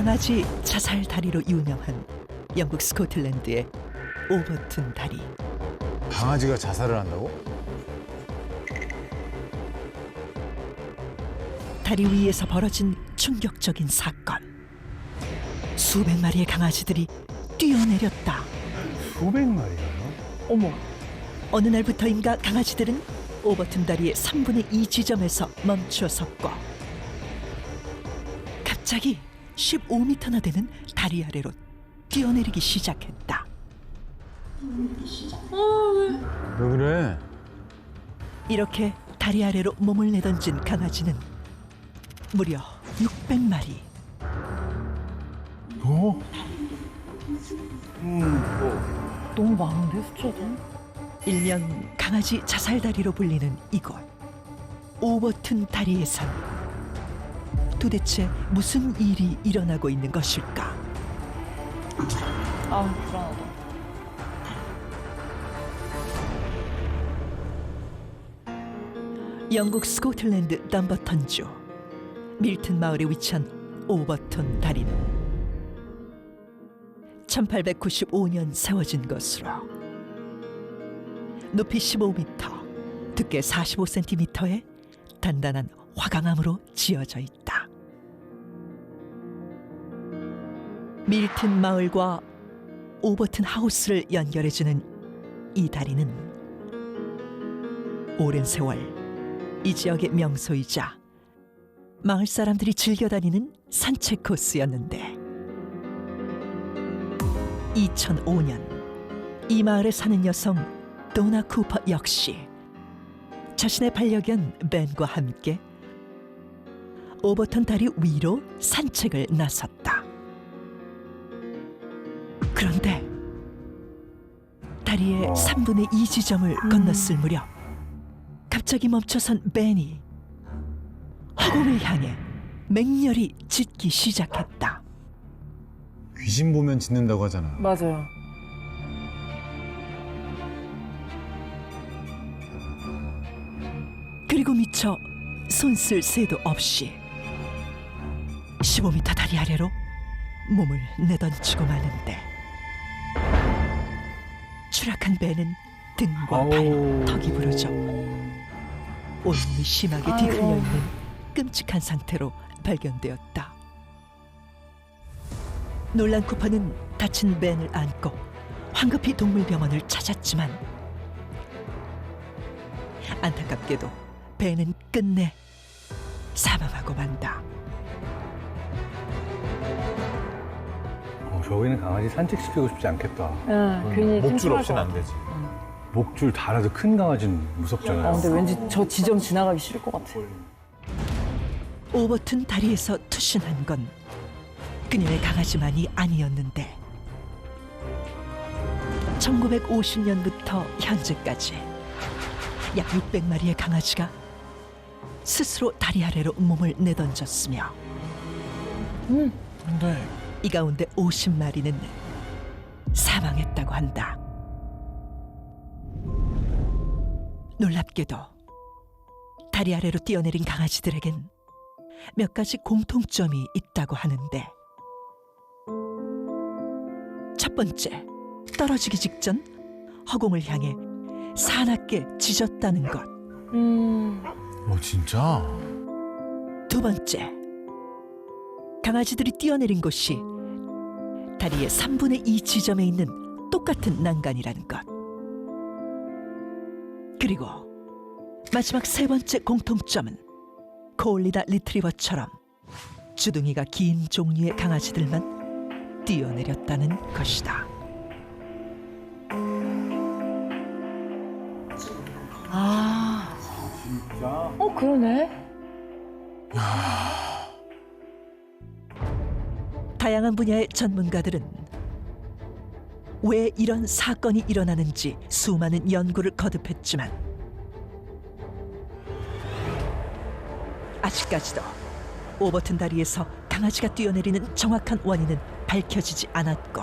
강아지 자살 다리로 유명한 영국 스코틀랜드의 오버튼 다리. 강아지가 자살을 한다고? 다리 위에서 벌어진 충격적인 사건. 수백 마리의 강아지들이 뛰어내렸다. 수백 마리가요? 어머. 어느 날부터인가 강아지들은 오버튼 다리의 3분의 2 지점에서 멈추어 섰고 갑자기 15m나 되는 다리 아래로 뛰어내리기 시작했다. 왜 그래? 이렇게 다리 아래로 몸을 내던진 강아지는 무려 600마리. 뭐? 너무 많은데 숫자가? 일명 강아지 자살다리로 불리는 이곳 오버튼 다리에선 도대체 무슨 일이 일어나고 있는 것일까? 아 불안하다. 영국 스코틀랜드 덤버턴주 밀튼 마을에 위치한 오버턴 다리는 1895년 세워진 것으로 높이 15m, 두께 45cm의 단단한 화강암으로 지어져 있다. 밀튼 마을과 오버튼 하우스를 연결해주는 이 다리는 오랜 세월 이 지역의 명소이자 마을 사람들이 즐겨 다니는 산책 코스였는데 2005년 이 마을에 사는 여성 도나 쿠퍼 역시 자신의 반려견 벤과 함께 오버턴 다리 위로 산책을 나섰다. 그런데 다리의 3분의 2 지점을 건넜을 무렵 갑자기 멈춰선 벤이 허공을 향해 맹렬히 짖기 시작했다. 귀신 보면 짖는다고 하잖아. 맞아요. 그리고 미처 손쓸 새도 없이 15m 다리 아래로 몸을 내던지고 마는데 추락한 배는 등과 발, 턱이 부러져 온몸이 심하게 아이고. 뒤틀려 있는 끔찍한 상태로 발견되었다. 놀란 쿠퍼는 다친 벤을 안고 황급히 동물병원을 찾았지만 안타깝게도 벤은 끝내 사망하고 만다. 저기는 강아지 산책시키고 싶지 않겠다. 응, 괜히 목줄 심심할 없이는 것 안 되지. 목줄 달아도 큰 강아지는 무섭잖아요. 같아. 근데 왠지 저 지점 지나가기 싫을 것 같아. 오버튼 다리에서 투신한 건 그녀의 강아지만이 아니었는데 1950년부터 현재까지 약 600마리의 강아지가 스스로 다리 아래로 몸을 내던졌으며 근데 이 가운데 50마리는 사망했다고 한다. 놀랍게도 다리 아래로 뛰어내린 강아지들에겐 몇 가지 공통점이 있다고 하는데 첫 번째, 떨어지기 직전 허공을 향해 사납게 짖었다는 것. 진짜? 두 번째, 강아지들이 뛰어내린 곳이 다리의 3분의 2 지점에 있는 똑같은 난간이라는 것. 그리고 마지막 세 번째 공통점은 콜리다 리트리버처럼 주둥이가 긴 종류의 강아지들만 뛰어내렸다는 것이다. 아. 그러네. 다양한 분야의 전문가들은 왜 이런 사건이 일어나는지 수많은 연구를 거듭했지만 아직까지도 오버튼 다리에서 강아지가 뛰어내리는 정확한 원인은 밝혀지지 않았고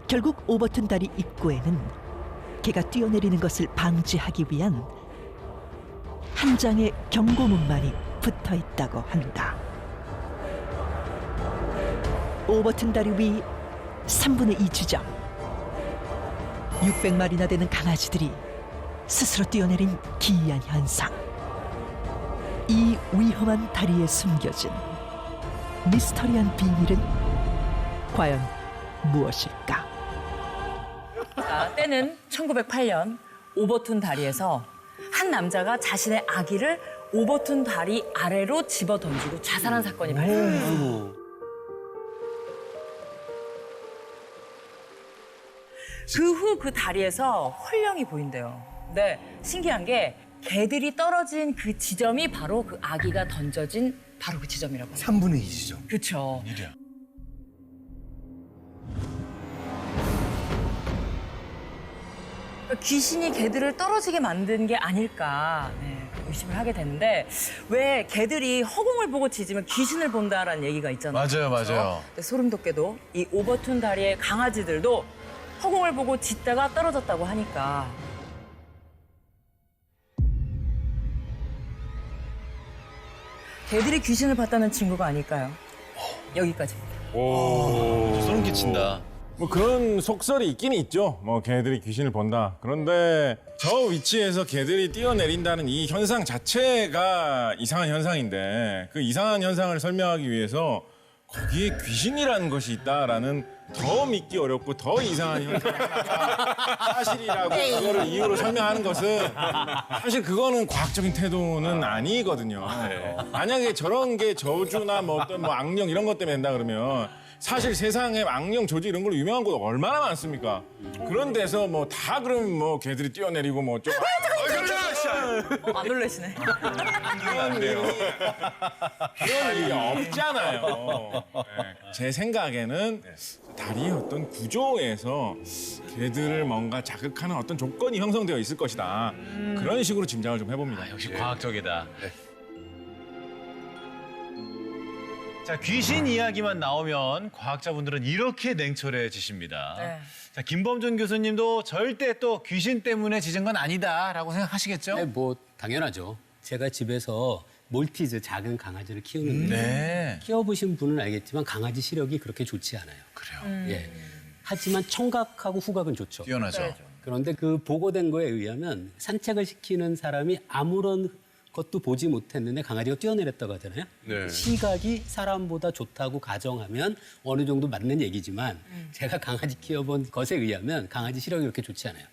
결국 오버튼 다리 입구에는 개가 뛰어내리는 것을 방지하기 위한 한 장의 경고문만이 붙어 있다고 한다. 오버튼 다리 위 3분의 2 지점. 600마리나 되는 강아지들이 스스로 뛰어내린 기이한 현상. 이 위험한 다리에 숨겨진 미스터리한 비밀은 과연 무엇일까? 자, 때는 1908년 오버툰 다리에서 한 남자가 자신의 아기를 오버툰 다리 아래로 집어 던지고 자살한 사건이 발생했어요. 그 후 그 다리에서 홀령이 보인대요. 근데 신기한 게 개들이 떨어진 그 지점이 바로 그 아기가 던져진 바로 그 지점이라고 해요. 3분의 2 지점. 그렇죠. 귀신이 개들을 떨어지게 만든 게 아닐까 의심을 하게 되는데 왜 개들이 허공을 보고 짖으면 귀신을 본다라는 얘기가 있잖아요. 맞아요. 근데 소름 돋게도 이 오버툰 다리의 강아지들도 허공을 보고 짖다가 떨어졌다고 하니까 개들이 귀신을 봤다는 증거가 아닐까요? 여기까지입니다. 소름 끼친다. 뭐 그런 속설이 있긴 있죠. 뭐 개들이 귀신을 본다. 그런데 저 위치에서 개들이 뛰어내린다는 이 현상 자체가 이상한 현상인데 그 이상한 현상을 설명하기 위해서 거기에 귀신이라는 것이 있다라는 더 믿기 어렵고 더 이상한 현상이 사실이라고 그거를 이유로 설명하는 것은 사실 그거는 과학적인 태도는 아니거든요. 만약에 저런 게 저주나 뭐 어떤 뭐 악령 이런 것 때문에 된다 그러면 사실 세상에 악령 조지 이런 걸로 유명한 곳 얼마나 많습니까? 그런 데서 뭐 다 그러면 뭐 개들이 뛰어내리고 뭐 좀. 안 놀라시네. 그런 일이 없잖아요. 네. 제 생각에는 다리의 어떤 구조에서 개들을 뭔가 자극하는 어떤 조건이 형성되어 있을 것이다. 그런 식으로 짐작을 좀 해봅니다. 역시 과학적이다. 자, 귀신 이야기만 나오면 과학자분들은 이렇게 냉철해지십니다. 네. 자, 김범준 교수님도 절대 또 귀신 때문에 짖은 건 아니다라고 생각하시겠죠? 네, 뭐 당연하죠. 제가 집에서 몰티즈 작은 강아지를 키우는데 네. 키워보신 분은 알겠지만 강아지 시력이 그렇게 좋지 않아요. 그래요. 예. 하지만 청각하고 후각은 좋죠. 뛰어나죠. 그런데 그 보고된 거에 의하면 산책을 시키는 사람이 아무런 것도 보지 못했는데 강아지가 뛰어내렸다고 하잖아요. 네. 시각이 사람보다 좋다고 가정하면 어느 정도 맞는 얘기지만 제가 강아지 키워본 것에 의하면 강아지 시력이 그렇게 좋지 않아요.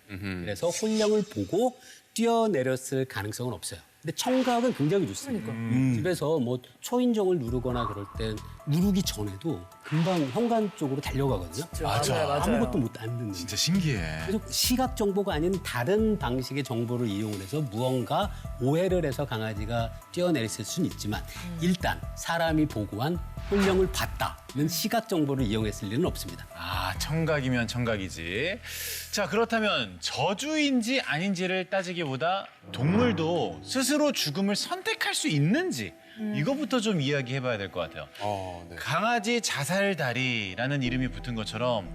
그래서 혼령을 보고 뛰어내렸을 가능성은 없어요. 근데 청각은 굉장히 좋습니다. 집에서 뭐 초인종을 누르거나 그럴 땐 누르기 전에도 금방 현관 쪽으로 달려가거든요. 맞아요. 아무것도 못 안 듣는. 진짜 신기해. 그래서 시각 정보가 아닌 다른 방식의 정보를 이용을 해서 무언가 오해를 해서 강아지가 뛰어내렸을 수는 있지만 일단 사람이 보고한 혼령을 봤다는 시각 정보를 이용했을 리는 없습니다. 아, 청각이면 청각이지. 자, 그렇다면 저주인지 아닌지를 따지기보다 동물도 스스로 죽음을 선택할 수 있는지 이거부터 좀 이야기해봐야 될 것 같아요. 강아지 자살다리라는 이름이 붙은 것처럼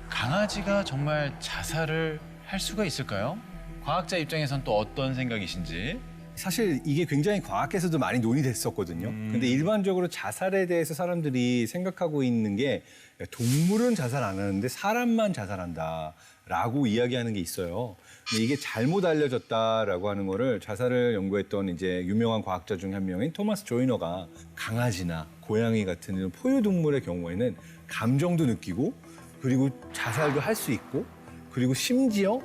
강아지가 정말 자살을 할 수가 있을까요? 과학자 입장에선 또 어떤 생각이신지. 사실 이게 굉장히 과학에서도 많이 논의됐었거든요. 근데 일반적으로 자살에 대해서 사람들이 생각하고 있는 게 동물은 자살 안 하는데 사람만 자살한다라고 이야기하는 게 있어요. 근데 이게 잘못 알려졌다라고 하는 거를 자살을 연구했던 이제 유명한 과학자 중 한 명인 토마스 조이너가 강아지나 고양이 같은 이런 포유동물의 경우에는 감정도 느끼고 그리고 자살도 할 수 있고 그리고 심지어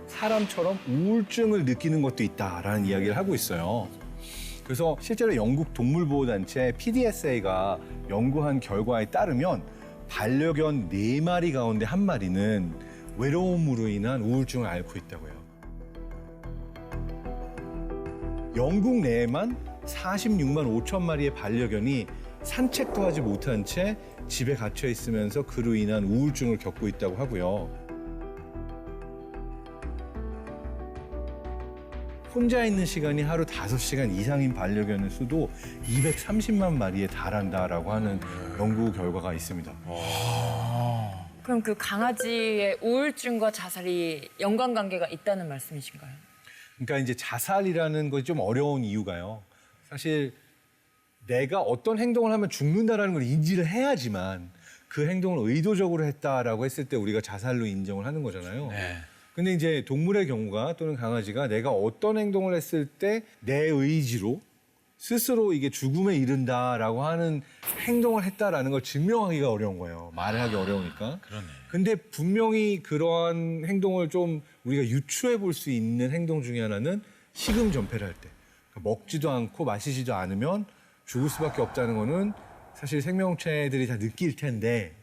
사람처럼 우울증을 느끼는 것도 있다라는 이야기를 하고 있어요. 그래서 실제로 영국 동물보호단체 PDSA가 연구한 결과에 따르면 반려견 4마리 가운데 1마리는 외로움으로 인한 우울증을 앓고 있다고 해요. 영국 내에만 46만 5천 마리의 반려견이 산책도 하지 못한 채 집에 갇혀 있으면서 그로 인한 우울증을 겪고 있다고 하고요. 혼자 있는 시간이 하루 5시간 이상인 반려견의 수도 230만 마리에 달한다라고 하는 연구 결과가 있습니다. 그럼 그 강아지의 우울증과 자살이 연관관계가 있다는 말씀이신가요? 그러니까 이제 자살이라는 것이 좀 어려운 이유가요. 사실 내가 어떤 행동을 하면 죽는다라는 걸 인지를 해야지만 그 행동을 의도적으로 했다라고 했을 때 우리가 자살로 인정을 하는 거잖아요. 네. 근데 이제 동물의 경우가 또는 강아지가 내가 어떤 행동을 했을 때 내 의지로 스스로 이게 죽음에 이른다라고 하는 행동을 했다라는 걸 증명하기가 어려운 거예요. 말을 하기 어려우니까. 그러네. 근데 분명히 그러한 행동을 좀 우리가 유추해 볼 수 있는 행동 중에 하나는 식음 전폐를 할 때. 그러니까 먹지도 않고 마시지도 않으면 죽을 수밖에 없다는 거는 사실 생명체들이 다 느낄 텐데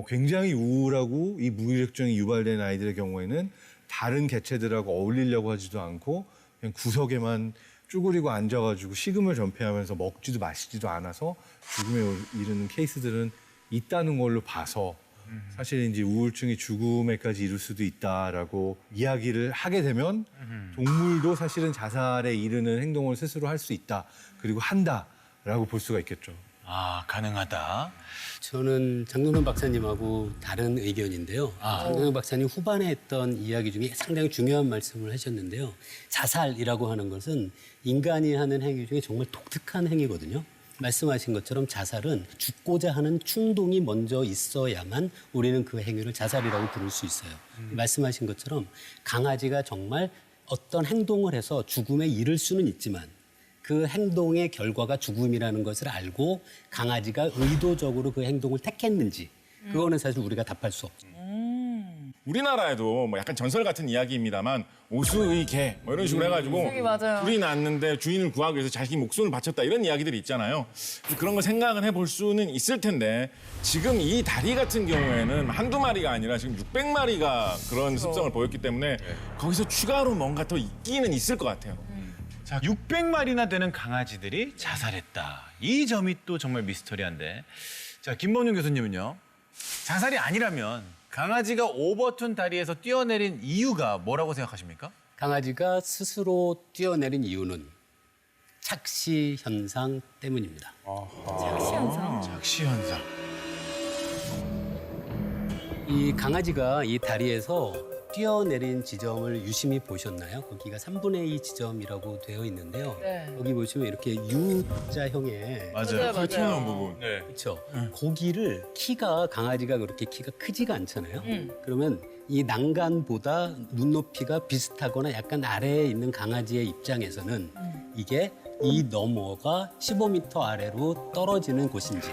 굉장히 우울하고 이 무기력증이 유발된 아이들의 경우에는 다른 개체들하고 어울리려고 하지도 않고 그냥 구석에만 쭈그리고 앉아가지고 식음을 전폐하면서 먹지도 마시지도 않아서 죽음에 이르는 케이스들은 있다는 걸로 봐서 사실 이제 우울증이 죽음에까지 이를 수도 있다라고 이야기를 하게 되면 동물도 사실은 자살에 이르는 행동을 스스로 할 수 있다 그리고 한다라고 볼 수가 있겠죠. 아, 가능하다. 저는 장동건 박사님하고 다른 의견인데요. 장동건 박사님 후반에 했던 이야기 중에 상당히 중요한 말씀을 하셨는데요. 자살이라고 하는 것은 인간이 하는 행위 중에 정말 독특한 행위거든요. 말씀하신 것처럼 자살은 죽고자 하는 충동이 먼저 있어야만 우리는 그 행위를 자살이라고 부를 수 있어요. 말씀하신 것처럼 강아지가 정말 어떤 행동을 해서 죽음에 이를 수는 있지만 그 행동의 결과가 죽음이라는 것을 알고 강아지가 의도적으로 그 행동을 택했는지 그거는 사실 우리가 답할 수 없죠. 우리나라에도 뭐 약간 전설 같은 이야기입니다만 오수의 개 뭐 이런 식으로 해가지고 맞아요. 불이 났는데 주인을 구하기 위해서 자기 목숨을 바쳤다 이런 이야기들이 있잖아요. 그런 거 생각을 해볼 수는 있을 텐데 지금 이 다리 같은 경우에는 한두 마리가 아니라 지금 600마리가 그런 습성을 보였기 때문에 거기서 추가로 뭔가 더 있기는 있을 것 같아요. 자, 600마리나 되는 강아지들이 자살했다. 이 점이 또 정말 미스터리한데. 자, 김범용 교수님은요. 자살이 아니라면 강아지가 오버툰 다리에서 뛰어내린 이유가 뭐라고 생각하십니까? 강아지가 스스로 뛰어내린 이유는 착시 현상 때문입니다. 착시 현상. 착시 현상. 이 강아지가 이 다리에서 뛰어내린 지점을 유심히 보셨나요? 거기가 3분의 2 지점이라고 되어 있는데요. 네. 여기 보시면 이렇게 U자형의 맞아요. 맞아요. 튀어나온 부분. 네. 그렇죠. 고기를 강아지가 그렇게 키가 크지가 않잖아요. 그러면 이 난간보다 눈높이가 비슷하거나 약간 아래에 있는 강아지의 입장에서는 이게 이 너머가 15m 아래로 떨어지는 곳인지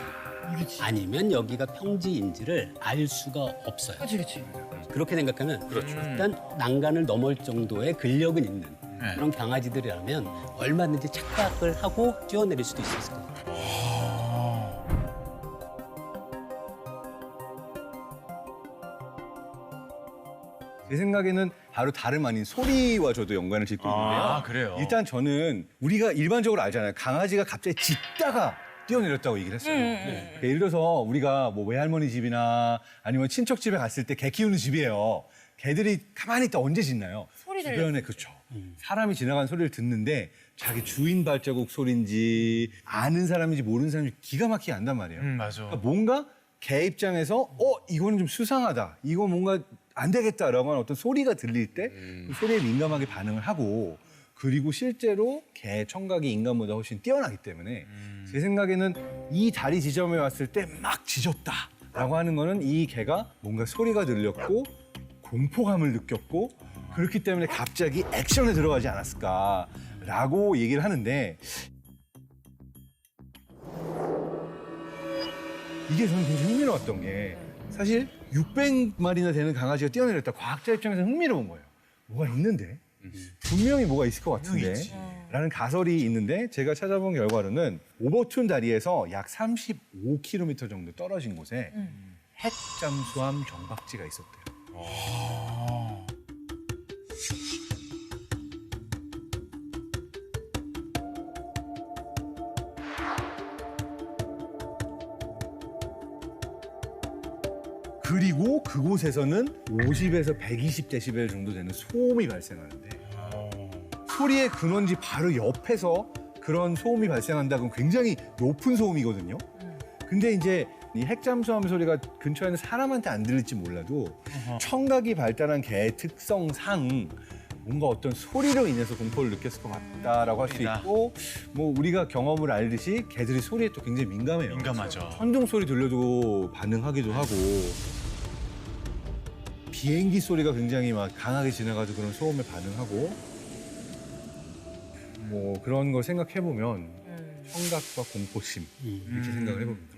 아니면 여기가 평지인지를 알 수가 없어요. 그렇지. 그렇게 생각하면 일단 난간을 넘을 정도의 근력은 있는 그런 강아지들이라면 얼마든지 착각을 하고 뛰어내릴 수도 있었을 거예요. 제 생각에는 바로 다름 아닌 소리와 저도 연관을 짓고 있는데요. 아, 그래요? 일단 저는 우리가 일반적으로 알잖아요. 강아지가 갑자기 짖다가 뛰어내렸다고 얘기를 했어요. 그러니까 예를 들어서 우리가 뭐 외할머니 집이나 아니면 친척 집에 갔을 때 개 키우는 집이에요. 개들이 가만히 있다 언제 짖나요? 소리 들려. 주변에 그렇죠. 사람이 지나가는 소리를 듣는데 자기 주인 발자국 소리인지 아는 사람인지 모르는 사람인지 기가 막히게 안단 말이에요. 맞아. 그러니까 뭔가 개 입장에서 이거는 좀 수상하다. 이거 뭔가 안 되겠다라고 하는 어떤 소리가 들릴 때 그 소리에 민감하게 반응을 하고 그리고 실제로 개 청각이 인간보다 훨씬 뛰어나기 때문에 제 생각에는 이 다리 지점에 왔을 때 막 짖었다라고 하는 거는 이 개가 뭔가 소리가 들렸고 공포감을 느꼈고 그렇기 때문에 갑자기 액션에 들어가지 않았을까라고 얘기를 하는데 이게 저는 굉장히 흥미로웠던 게 사실 600마리나 되는 강아지가 뛰어내렸다. 과학자 입장에서 흥미로운 거예요. 뭐가 있는데? 분명히 뭐가 있을 것 같은데? 라는 가설이 있는데 제가 찾아본 결과로는 오버툰 다리에서 약 35km 정도 떨어진 곳에 핵잠수함 정박지가 있었대요. 그리고 그곳에서는 50에서 120데시벨 정도 되는 소음이 발생하는데 소리의 근원지 바로 옆에서 그런 소음이 발생한다 그럼 굉장히 높은 소음이거든요. 근데 이제 이 핵잠수함 소리가 근처에는 사람한테 안 들릴지 몰라도 청각이 발달한 개의 특성상 뭔가 어떤 소리로 인해서 공포를 느꼈을 것 같다라고 할 수 소리다. 있고 뭐 우리가 경험을 알듯이 개들이 소리에 또 굉장히 민감해요. 민감하죠. 천둥 소리 들려도 반응하기도 하고 비행기 소리가 굉장히 막 강하게 지나가지고 그런 소음에 반응하고 뭐 그런 걸 생각해 보면 청각과 공포심 이렇게 생각을 해봅니다.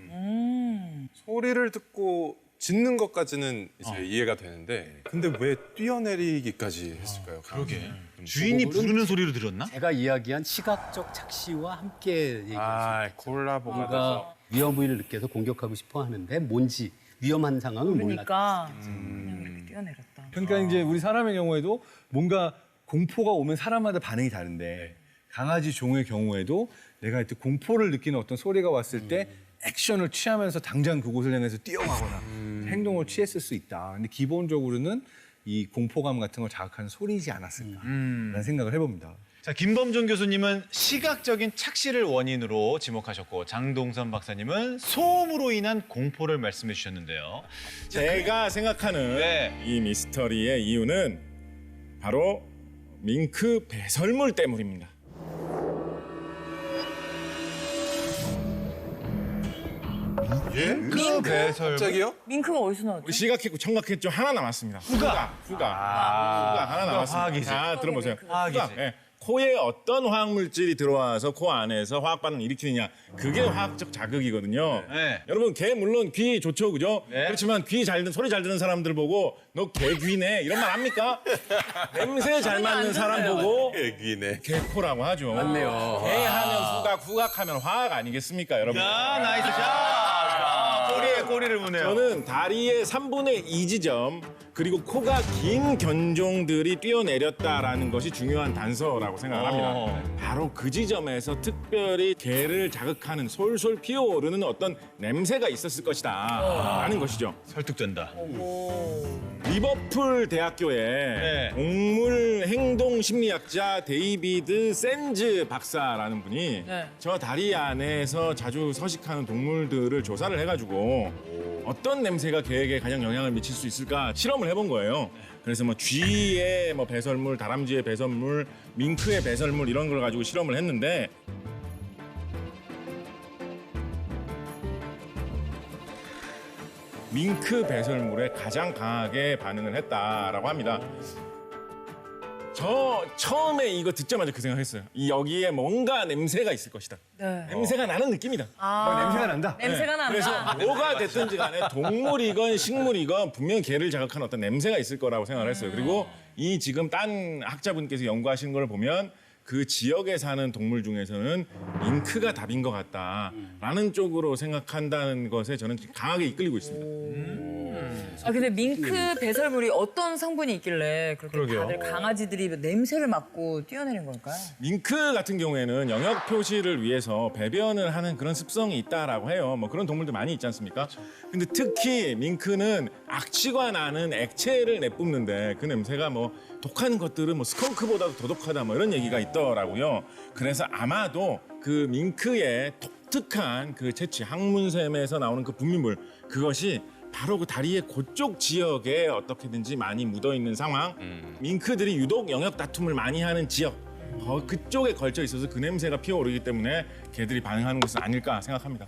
소리를 듣고 짖는 것까지는 이제 이해가 되는데 근데 왜 뛰어내리기까지 했을까요? 그러게. 주인이 부르는 소리로 들었나? 제가 이야기한 시각적 착시와 함께 얘기했어요. 아, 콜라보가 돼서. 뭔가 위험을 느껴서 공격하고 싶어 하는데 뭔지 위험한 상황을 몰랐다. 그러니까 그냥 이렇게 뛰어내렸다. 그러니까 이제 우리 사람의 경우에도 뭔가 공포가 오면 사람마다 반응이 다른데 강아지 종의 경우에도 내가 이때 공포를 느끼는 어떤 소리가 왔을 때 액션을 취하면서 당장 그곳을 향해서 뛰어가거나 행동을 취했을 수 있다. 근데 기본적으로는 이 공포감 같은 걸 자극하는 소리이지 않았을까라는 생각을 해봅니다. 자, 김범종 교수님은 시각적인 착시를 원인으로 지목하셨고 장동선 박사님은 소음으로 인한 공포를 말씀해 주셨는데요. 제가 생각하는 네. 이 미스터리의 이유는 바로 밍크 배설물 때문입니다. 밍크 배설. 갑자기요? 밍크가 어디서 나왔죠? 우리 시각했고 청각했죠. 하나 남았습니다. 후각 하나 남았습니다. 화학이지. 자, 들어보세요. 화학이지. 후각. 예. 코에 어떤 화학 물질이 들어와서 코 안에서 화학 반응을 일으키느냐, 그게 화학적 자극이거든요. 네. 여러분, 개 물론 귀 좋죠, 그죠? 네. 그렇지만 소리 잘 듣는 사람들 보고 너 개귀네 이런 말 합니까? 냄새 잘 맡는 사람 보고 얘기네. 개코라고 하죠. 맞네요. 개 하면 후각 하면 화학 아니겠습니까, 여러분? 야, 나이스 샷. 꼬리에 꼬리를 무네요. 저는 다리의 3분의 2 지점 그리고 코가 긴 견종들이 뛰어내렸다라는 것이 중요한 단서라고 생각합니다. 바로 그 지점에서 특별히 개를 자극하는 솔솔 피어오르는 어떤 냄새가 있었을 것이다 라는 것이죠. 설득된다. 리버풀 대학교의 네. 동물 행동 심리학자 데이비드 샌즈 박사라는 분이 네. 저 다리 안에서 자주 서식하는 동물들을 조사를 해가지고 어떤 냄새가 개에게 가장 영향을 미칠 수 있을까 실험을 해본 거예요. 그래서 뭐 쥐의 뭐 배설물, 다람쥐의 배설물, 밍크의 배설물 이런 걸 가지고 실험을 했는데 밍크 배설물에 가장 강하게 반응을 했다라고 합니다. 저 처음에 이거 듣자마자 그 생각했어요. 여기에 뭔가 냄새가 있을 것이다. 네. 냄새가 나는 느낌이다. 냄새가 난다. 냄새가 난다. 그래서 뭐가 됐든지 간에 동물이건 식물이건 분명히 개를 자극하는 어떤 냄새가 있을 거라고 생각을 했어요. 그리고 이 지금 딴 학자분께서 연구하신 걸 보면 그 지역에 사는 동물 중에서는 밍크가 답인 것 같다라는 쪽으로 생각한다는 것에 저는 강하게 이끌리고 있습니다. 아 근데 밍크 배설물이 어떤 성분이 있길래 그렇게 다들 강아지들이 냄새를 맡고 뛰어내린 걸까요? 밍크 같은 경우에는 영역 표시를 위해서 배변을 하는 그런 습성이 있다라고 해요. 뭐 그런 동물들 많이 있지 않습니까? 근데 특히 밍크는 악취가 나는 액체를 내뿜는데 그 냄새가 뭐 독한 것들은 뭐 스컹크보다도 더 독하다 뭐 이런 얘기가 있더라고요. 그래서 아마도 그 밍크의 독특한 그 채취 항문샘에서 나오는 그 분비물 그것이 바로 그 다리의 그쪽 지역에 어떻게든지 많이 묻어 있는 상황. 밍크들이 유독 영역 다툼을 많이 하는 지역. 그쪽에 걸쳐 있어서 그 냄새가 피어오르기 때문에 개들이 반응하는 것은 아닐까 생각합니다.